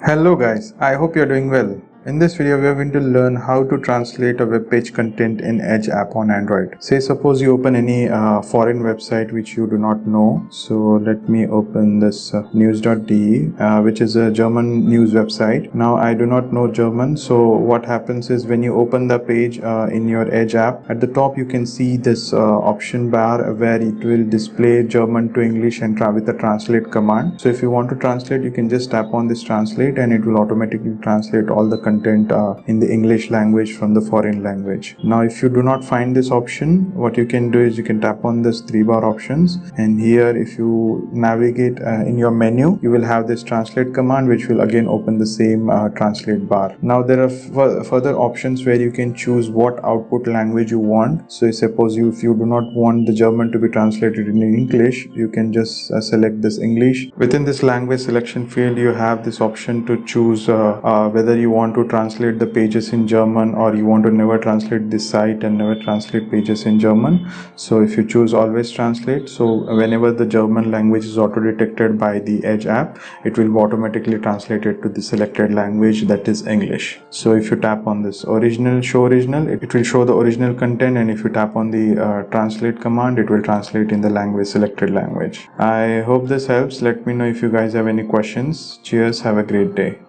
Hello guys, I hope you're doing well. In this video, we are going to learn how to translate a web page content in Edge app on Android. Say suppose you open any foreign website which you do not know. So let me open this news.de which is a German news website. Now I do not know German, so what happens is when you open the page in your Edge app, at the top you can see this option bar where it will display German to English and with the translate command. So if you want to translate, you can just tap on this translate and it will automatically translate all the content in the English language from the foreign language. Now if you do not find this option, what you can do is you can tap on this 3-bar options, and here if you navigate in your menu, you will have this translate command which will again open the same translate bar. Now there are further options where you can choose what output language you want. So suppose if you do not want the German to be translated in English, you can just select this English. Within this language selection field, you have this option to choose whether you want to translate the pages in German or you want to never translate this site and never translate pages in German. So if you choose always translate, so whenever the German language is auto detected by the Edge app, it will be automatically translated to the selected language, that is English. So if you tap on this original, show original, it will show the original content, and if you tap on the translate command, it will translate in the language, selected language. I hope this helps. Let me know if you guys have any questions. Cheers, have a great day.